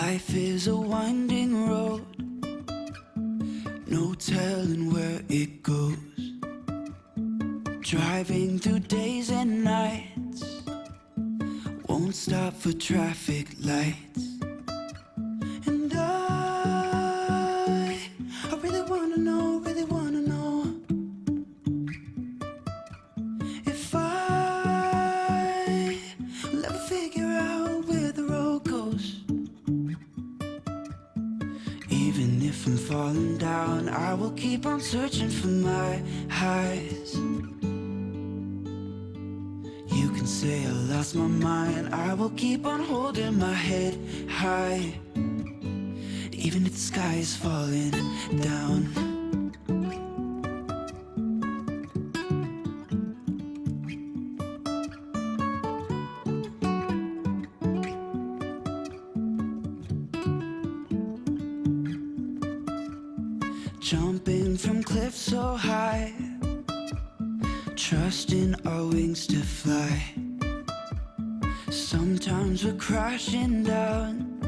Life is a winding road, no telling where it goes. Driving through days and nights, won't stop for traffic lights. And I really wanna know, if I will ever figure out where the road goes. Even if I'm falling down, I will keep on searching for my highs. You can say I lost my mind, I will keep on holding my head high. Even if the sky is falling down. Jumping from cliffs so high, trusting our wings to fly. Sometimes we're crashing down,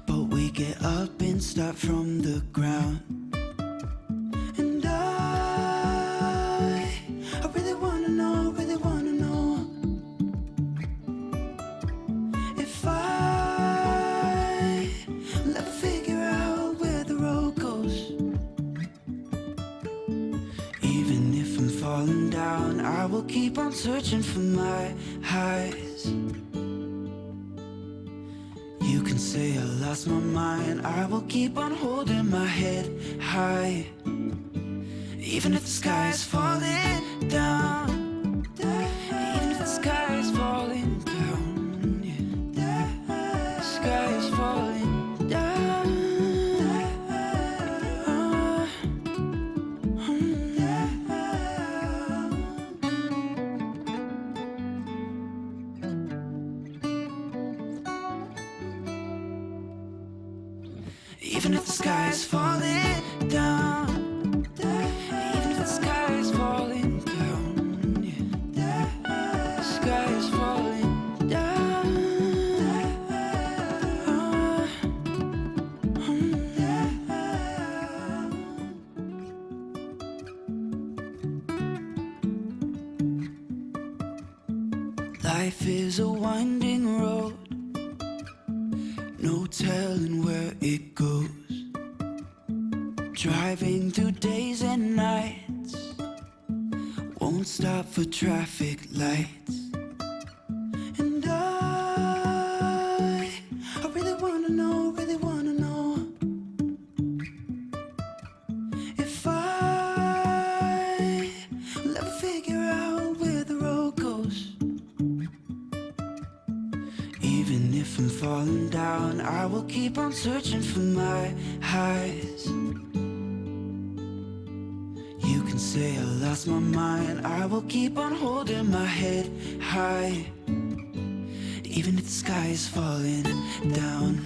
but we get up and start from the ground. And I really wanna know, if I will ever figure out where the road goes. Even if I'm falling down, I will keep on searching for my highs. You can say I lost my mind, I will keep on holding my head high. Even if the sky is falling down, even if the sky is falling down, yeah. The sky is falling down. Even if the sky is falling down, even if the sky is falling down, yeah. The sky is falling down. Life is a winding road, no telling where it goes. Driving through days and nights, won't stop for traffic lights. And I really wanna know, if I will ever figure out where the road goes. Even if I'm falling down, I will keep on searching for my highs. You can say I lost my mind, I will keep on holding my head high. Even if the sky is falling down.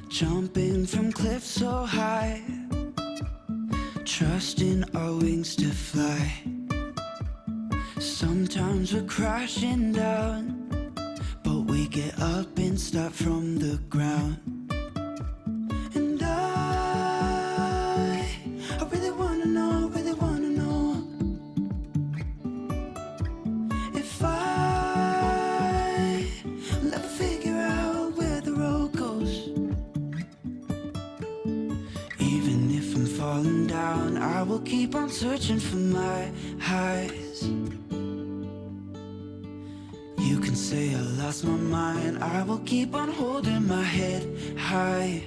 Jumping from cliffs so high, trusting our wings to fly. Sometimes we're crashing down, but we get up and start from the ground. And I really wanna know, if I will ever figure out where the road goes. Even if I'm falling down, I will keep on searching for my highs. You can say I lost my mind, I will keep on holding my head high.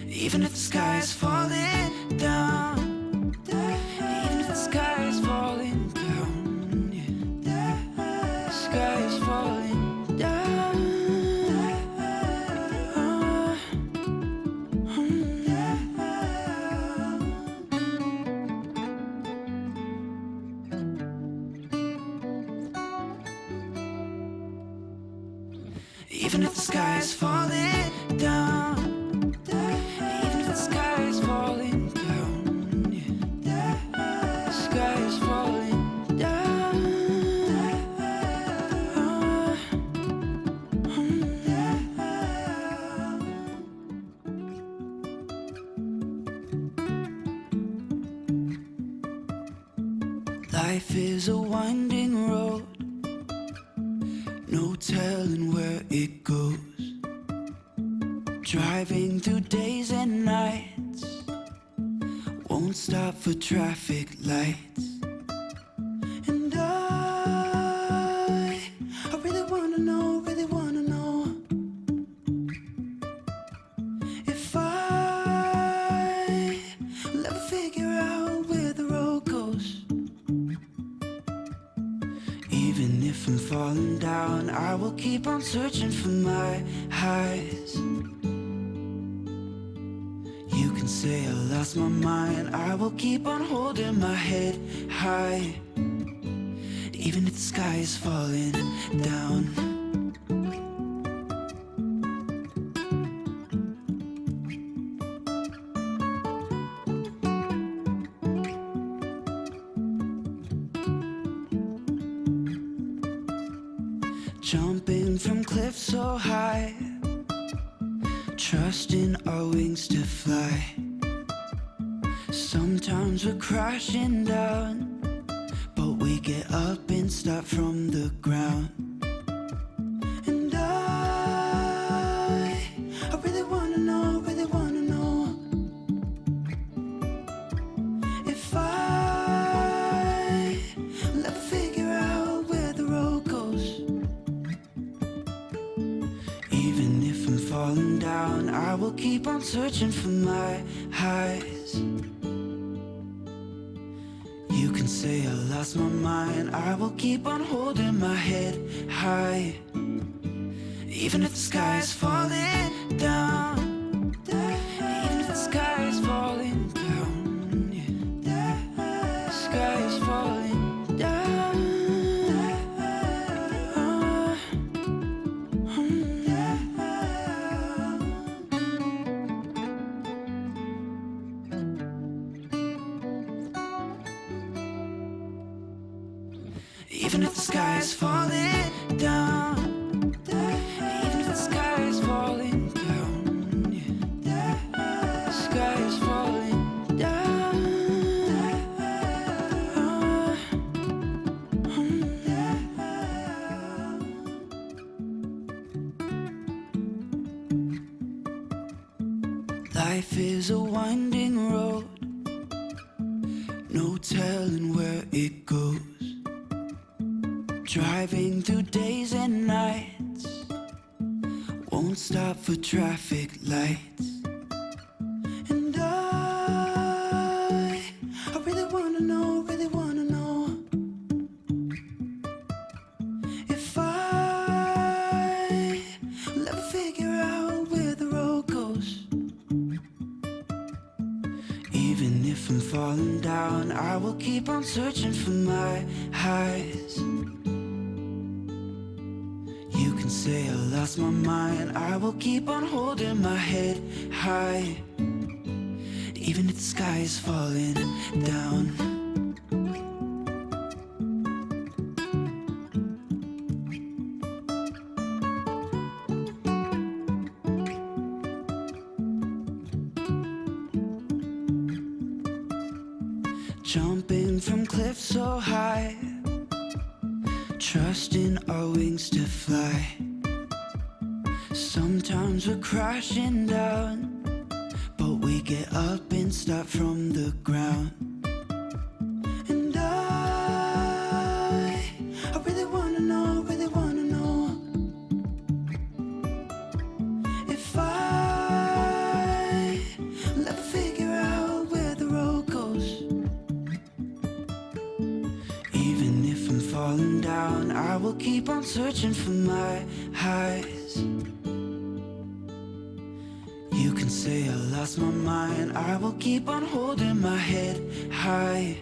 Even if the sky is falling down, even if the sky is falling down, yeah. The sky is falling down. Even if the sky is falling down, Life is a winding road, no telling where it goes. Driving through days and nights, won't stop for traffic lights. And I really wanna know, if I will ever figure out where the road goes. Even if I'm falling down, I will keep on searching for my highs. You can say I lost my mind, I will keep on holding my head high. Even if the sky is falling down. Jumping from cliffs so high, trusting our wings to fly. Sometimes we're crashing down, but we get up and start from the ground. And I really wanna know, if I will ever figure out where the road goes. Even if I'm falling down, I will keep on searching for my highs. You can say I lost my mind, I will keep on holding my head high. Even if the sky is falling down, even if the sky is falling down, yeah. The sky is falling down. Even if the sky is falling down, even if the sky is falling down, yeah. The sky is falling down. Life is a winding road, no telling where it goes. Driving through days and nights, won't stop for traffic lights. And I really wanna know, if I will ever figure out where the road goes. Even if I'm falling down, I will keep on searching for my highs. You can say I lost my mind, I will keep on holding my head high. Even if the sky is falling down. Jumping from cliffs so high, trusting our wings to fly. Sometimes we're crashing down, but we get up and start from the ground. And I really wanna know, if I will ever figure out where the road goes. Even if I'm falling down, I will keep on searching for my highs. You can say I lost my mind, I will keep on holding my head high.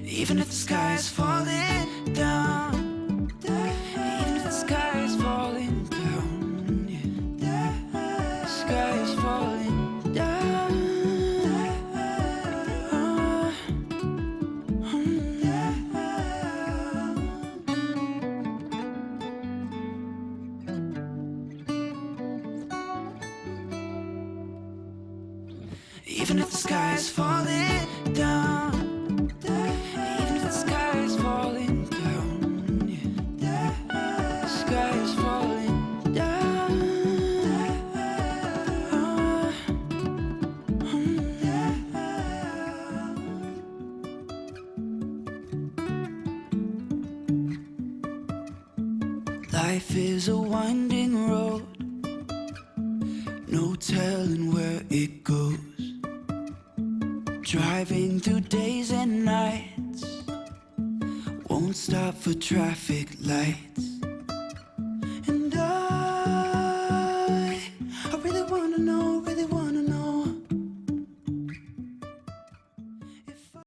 Even if the sky is falling down, even if the sky is falling down, yeah. The sky is falling down. Even if the sky is falling down, even if Life is a winding road, no telling where it goes. Driving through days and nights, won't stop for traffic lights.